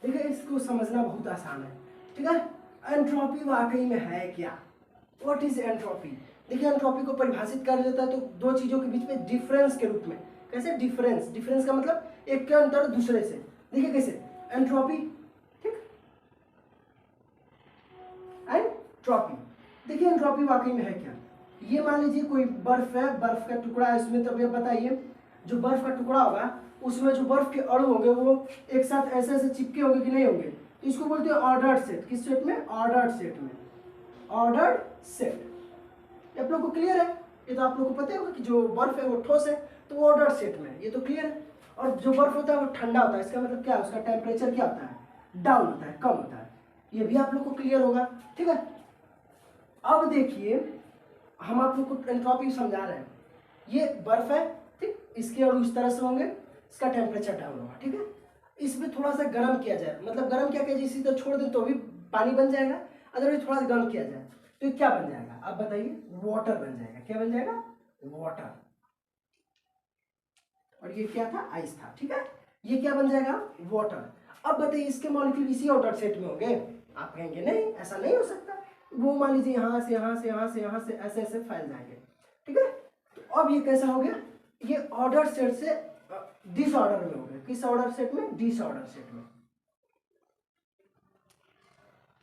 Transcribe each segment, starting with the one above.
देखिए इसको समझना बहुत आसान है, ठीक है। एंट्रोपी वाकई में है क्या? What is entropy? देखिए एंट्रोपी को परिभाषित कर देता है तो दो चीजों के बीच में डिफरेंस के रूप में। कैसे डिफरेंस? डिफरेंस का मतलब एक के अंतर दूसरे से। देखिए कैसे एंट्रोपी, ठीक, एंट्रोपी। देखिए एंट्रोपी वाकई में है क्या? ये मान लीजिए कोई बर्फ है, बर्फ का टुकड़ा है, इसमें तो बताइए जो बर्फ का टुकड़ा होगा उसमें जो बर्फ के अणु होंगे वो एक साथ ऐसे ऐसे चिपके होंगे कि नहीं होंगे, तो इसको बोलते हैं ऑर्डर्ड सेट। किस सेट में? ऑर्डर्ड सेट में। Ordered set. आप लोग को क्लियर है? ये तो आप लोग को पता होगा कि जो बर्फ है वो ठोस है तो वो ऑर्डर्ड सेट में है, ये तो क्लियर है। और जो बर्फ होता है वो ठंडा होता है, इसका मतलब क्या है? उसका टेम्परेचर क्या होता है? डाउन होता है, कम होता है। ये भी आप लोग को क्लियर होगा, ठीक है। अब देखिए हम आप लोग को एंट्रोपी समझा रहे हैं। ये बर्फ है, ठीक, इसके अणु इस तरह से होंगे, इसका टेम्परेचर डाउन होगा, ठीक है। इसमें थोड़ा सा गर्म किया जाए, मतलब गर्म क्या किया जाए, इसी तरह छोड़ दें तो भी पानी बन जाएगा, अगर थोड़ा सा गर्म किया जाए तो क्या बन जाएगा? आप बताइए। वाटर बन जाएगा। क्या बन जाएगा? वाटर। और ये क्या था? आइस था, ठीक है। ये क्या बन जाएगा? वाटर। अब बताइए इसके मॉलिक्यूल इसी ऑर्डर सेट में होंगे? आप कहेंगे नहीं, ऐसा नहीं हो सकता। वो मान लीजिए यहाँ से यहाँ से यहाँ से यहाँ से ऐसे ऐसे फैल जाएंगे, ठीक है। तो अब ये कैसा हो गया? ये ऑर्डर सेट से डिसऑर्डर में हो गया। किस ऑर्डर सेट में? डिसऑर्डर सेट में।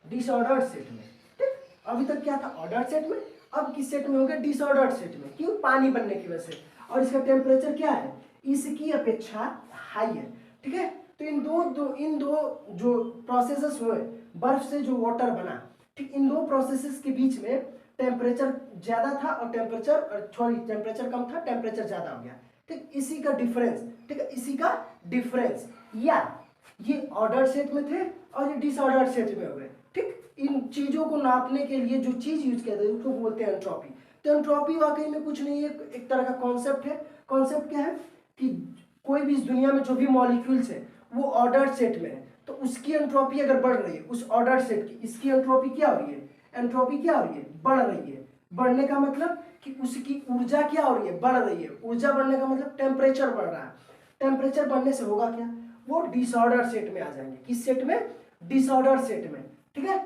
डिसऑर्डर्ड सेट में, ठीक। अभी तक क्या था? ऑर्डर्ड सेट में। अब किस सेट में हो गया? डिसऑर्डर्ड सेट में। क्यों? पानी बनने की वजह से। और इसका टेम्परेचर क्या है? इसकी अपेक्षा हाई है, ठीक है। तो इन दो जो प्रोसेसेस हुए, बर्फ से जो वाटर बना, ठीक, इन दो प्रोसेसेस के बीच में टेम्परेचर ज्यादा था और टेम्परेचर कम था, टेम्परेचर ज्यादा हो गया, ठीक। इसी का डिफरेंस, ठीक है, इसी का डिफरेंस। या ये ऑर्डर सेट में थे और ये डिसऑर्डर सेट में हो गए, ठीक। इन चीजों को नापने के लिए जो चीज यूज किया जाता है उसको बोलते हैं एंट्रोपी। तो एंट्रोपी वाकई में कुछ नहीं है, एक तरह का कॉन्सेप्ट है। कॉन्सेप्ट क्या है कि कोई भी इस दुनिया में जो भी मॉलिक्यूल्स है वो ऑर्डर्ड सेट में है, तो उसकी एंट्रोपी अगर बढ़ रही है उस ऑर्डर्ड सेट की, इसकी एंट्रोपी क्या हो रही है? एंट्रोपी क्या हो रही है? बढ़ रही है। बढ़ने का मतलब कि उसकी ऊर्जा क्या हो रही है? बढ़ रही है। ऊर्जा बढ़ने का मतलब टेम्परेचर बढ़ रहा है। टेम्परेचर बढ़ने से होगा क्या? वो डिसऑर्डर सेट में आ जाएंगे। किस सेट में? डिसऑर्डर सेट में, ठीक है।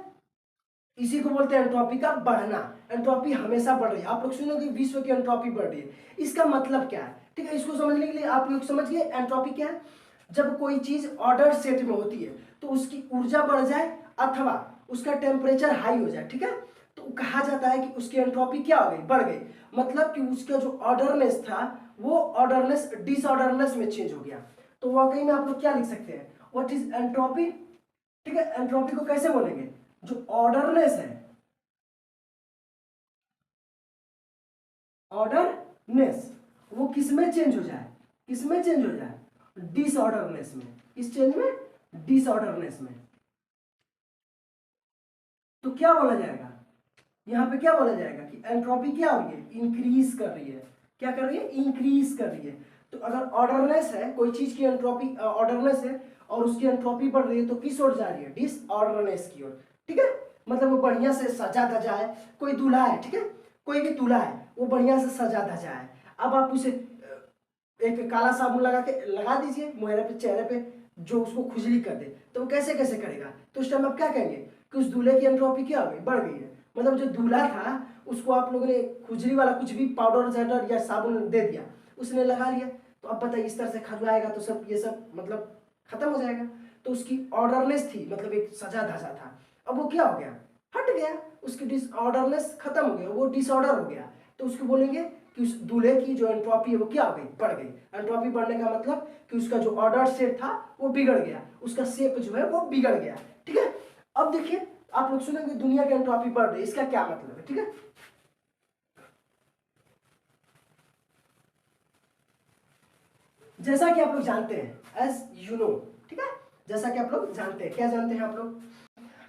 इसी को बोलते हैं एंट्रोपी का बढ़ना। एंट्रोपी हमेशा बढ़ रही है। आप लोग सुनोगे विश्व की एंट्रोपी बढ़ रही है, इसका मतलब क्या है? ठीक है, इसको समझने के लिए आप लोग समझ गए एंट्रोपी क्या है। जब कोई चीज ऑर्डर सेट में होती है तो उसकी ऊर्जा बढ़ जाए अथवा उसका टेम्परेचर हाई हो जाए, ठीक है, तो कहा जाता है कि उसकी एंट्रोपी क्या हो गई? बढ़ गई। मतलब कि उसका जो ऑर्डरनेस था वो ऑर्डरनेस डिसऑर्डरनेस में चेंज हो गया। तो वाकई में आप लोग क्या लिख सकते हैं? What is entropy? ठीक है, एंट्रोपी को कैसे बोलेंगे? जो ऑर्डरनेस है, ऑर्डरनेस, वो किस में चेंज हो जाए? किस में चेंज हो जाए? डिसऑर्डरनेस में। किस चेंज में? डिसऑर्डरनेस में। तो क्या बोला जाएगा यहां पे? क्या बोला जाएगा कि एंट्रोपी क्या हो रही है? इंक्रीज कर रही है। क्या कर रही है? इंक्रीज कर रही है। तो अगर ऑर्डरनेस है, कोई चीज की एंट्रोपी ऑर्डरनेस है और उसकी एंट्रोपी बढ़ रही है तो किस ओर जा रही है? डिसऑर्डरनेस की ओर, ठीक है। मतलब वो बढ़िया से सजा धजा है। कोई दूल्हा है, ठीक है, कोई भी दूल्हा है वो बढ़िया से सजा धजा है। अब आप उसे एक काला साबुन लगा दीजिए मुहरे पे, चेहरे पे, जो उसको खुजली कर दे, तो वो कैसे कैसे करेगा? तो उस टाइम आप क्या कहेंगे कि उस दूल्हे की एंट्रोपी क्या हो गई? बढ़ गई है। मतलब जो दूल्हा था उसको आप लोगों ने खुजली वाला कुछ भी पाउडर जेडर या साबुन दे दिया, उसने लगा लिया, तो अब बताइए इस तरह से खजुआएगा तो सब ये सब मतलब खत्म हो जाएगा। तो उसकी ऑर्डरनेस थी, मतलब एक सजा धजा था, अब वो क्या हो गया? हट गया। उसकी डिसऑर्डरनेस खत्म हो गया, वो डिसऑर्डर हो गया। तो उसको बोलेंगे कि उस दूल्हे की जो एंट्रोपी है वो क्या हो गई? बढ़ गई। एंट्रोपी बढ़ने का मतलब कि उसका जो ऑर्डर सेट था वो बिगड़ गया, उसका शेप जो है वो बिगड़ गया, ठीक है। अब देखिए आप लोग सुनेंगे दुनिया की एंट्रोपी बढ़ रही है, इसका क्या मतलब है? ठीक है, जैसा कि आप लोग जानते हैं, एज यू नो, ठीक है, जैसा कि आप लोग जानते हैं, क्या जानते हैं आप लोग?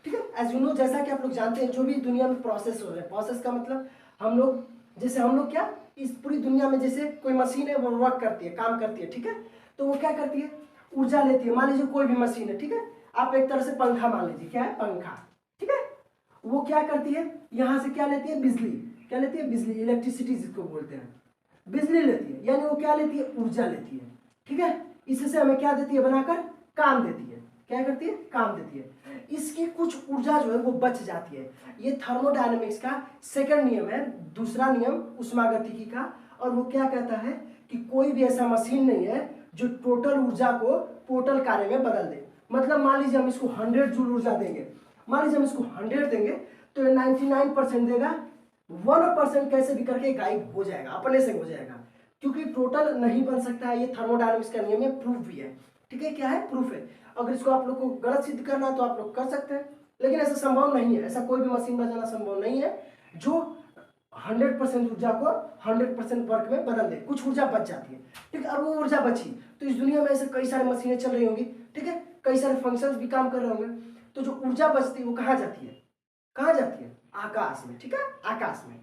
ठीक है, एज यू नो, जैसा कि आप लोग जानते हैं, जो भी दुनिया में प्रोसेस हो रहे हैं, प्रोसेस का मतलब हम लोग, जैसे हम लोग क्या इस पूरी दुनिया में जैसे कोई मशीन है वो वर्क करती है, काम करती है, ठीक है, तो वो क्या करती है? ऊर्जा लेती है। मान लीजिए कोई भी मशीन है, ठीक है, आप एक तरह से पंखा मान लीजिए, क्या है? पंखा, ठीक है, वो क्या करती है? यहां से क्या लेती है? बिजली। क्या लेती है? बिजली, इलेक्ट्रिसिटी जिसको बोलते हैं, बिजली लेती है। यानी वो क्या लेती है? ऊर्जा लेती है, ठीक है। इससे हमें क्या देती है? बनाकर काम देती है, क्या करती है, काम देती है। इसकी कुछ ऊर्जा जो है वो बच जाती है। ये थर्मोडायनेमिक्स का सेकंड नियम है, दूसरा नियम उष्मागतिकी का। और वो क्या कहता है कि कोई भी ऐसा मशीन नहीं है जो टोटल ऊर्जा को टोटल कार्य में बदल दे। मतलब मान लीजिए हम इसको 100 जूल ऊर्जा देंगे, मान लीजिए हम इसको 100 देंगे तो ये 99% देगा, 1% कैसे भी करके गायब हो जाएगा, अपने से हो जाएगा, क्योंकि टोटल नहीं बन सकता है। ये थर्मोडायनेमिक्स का नियम है, प्रूफ भी है। ठीक है, क्या है, प्रूफ है। अगर इसको आप लोग को गलत सिद्ध करना है तो आप लोग कर सकते हैं, लेकिन ऐसा संभव नहीं है। ऐसा कोई भी मशीन बजाना संभव नहीं है जो 100% ऊर्जा को 100% वर्क में बदल दे। कुछ ऊर्जा बच जाती है, ठीक है। और वो ऊर्जा बची तो इस दुनिया में ऐसे कई सारे मशीनें चल रही होंगी, ठीक है, कई सारे फंक्शंस भी काम कर रहे होंगे। तो जो ऊर्जा बचती है वो कहाँ जाती है, कहाँ जाती है, आकाश में। ठीक है, आकाश में।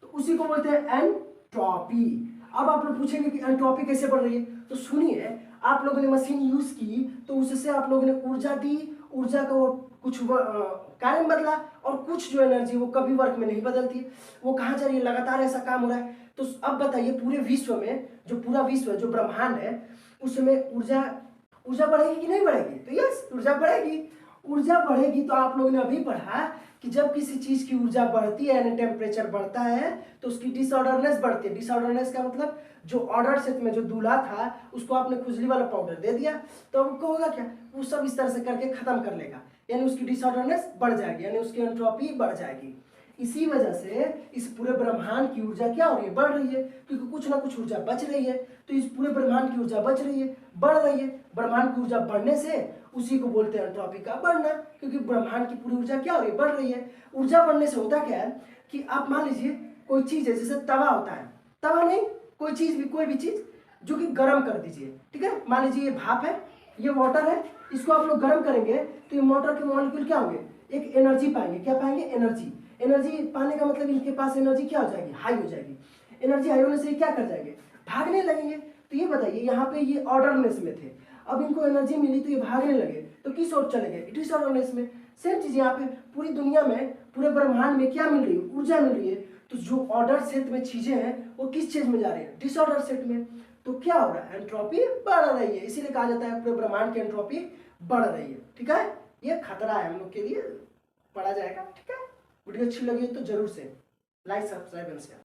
तो उसी को बोलते हैं एंट्रॉपी। अब आप लोग पूछेंगे कि एंट्रॉपी कैसे बढ़ रही है, तो सुनिए, आप लोगों ने मशीन यूज की तो उससे आप लोगों ने ऊर्जा दी, ऊर्जा का वो कुछ कार्य बदला, और कुछ जो एनर्जी वो कभी वर्क में नहीं बदलती, वो कहाँ जा रही है, लगातार ऐसा काम हो रहा है। तो अब बताइए, पूरे विश्व में, जो पूरा विश्व है, जो ब्रह्मांड है, उसमें ऊर्जा बढ़ेगी कि नहीं बढ़ेगी, तो यस, ऊर्जा बढ़ेगी। ऊर्जा बढ़ेगी तो आप लोगों ने अभी पढ़ा कि जब किसी चीज की ऊर्जा बढ़ती है यानी टेम्परेचर बढ़ता है तो उसकी डिसऑर्डरनेस बढ़ती है। डिसऑर्डरनेस का मतलब जो ऑर्डर सेट में जो दूल्हा था उसको आपने खुजली वाला पाउडर दे दिया तो अब होगा क्या, वो सब इस तरह से करके खत्म कर लेगा, यानी उसकी डिसऑर्डरनेस बढ़ जाएगी, यानी उसकी एंट्रोपी बढ़ जाएगी। इसी वजह से इस पूरे ब्रह्मांड की ऊर्जा क्या हो रही है, बढ़ रही है, क्योंकि कुछ ना कुछ ऊर्जा बच रही है। तो इस पूरे ब्रह्मांड की ऊर्जा बच रही है, बढ़ रही है। ब्रह्मांड की ऊर्जा बढ़ने से उसी को बोलते हैं एंट्रोपी का बढ़ना, क्योंकि ब्रह्मांड की पूरी ऊर्जा क्या हो रही है, बढ़ रही है। ऊर्जा बढ़ने से होता क्या है कि आप मान लीजिए कोई चीज है, जैसे तवा होता है, तवा नहीं, कोई चीज भी, कोई भी चीज जो कि गर्म कर दीजिए, ठीक है। मान लीजिए ये भाप है, ये वाटर है, इसको आप लोग गर्म करेंगे तो ये मोटर के मॉलिक्यूल क्या होंगे, एक एनर्जी पाएंगे। क्या पाएंगे, एनर्जी। एनर्जी पाने का मतलब इनके पास एनर्जी क्या हो जाएगी, हाई हो जाएगी। एनर्जी हाई होने से ये क्या कर जाएंगे, भागने लगेंगे। तो ये बताइए, यहाँ पे ये ऑर्डरनेस में थे, अब इनको एनर्जी मिली तो ये भागने लगे, तो किस ओर चले गए, डिसऑर्डरनेस में। सेम चीज यहाँ पे पूरी दुनिया में, पूरे ब्रह्मांड में क्या मिल रही है, ऊर्जा मिल रही है। तो जो ऑर्डर सेट में चीजें हैं वो किस चीज में जा रही है, डिसऑर्डर सेट में। तो क्या हो रहा है, एंट्रोपी बढ़ रही है। इसीलिए कहा जाता है पूरे ब्रह्मांड की एंट्रोपी बढ़ रही है। ठीक है, ये खतरा है हम लोग के लिए, पढ़ा जाएगा। ठीक है, वीडियो अच्छी लगी तो जरूर से लाइक, सब्सक्राइब एंड शेयर।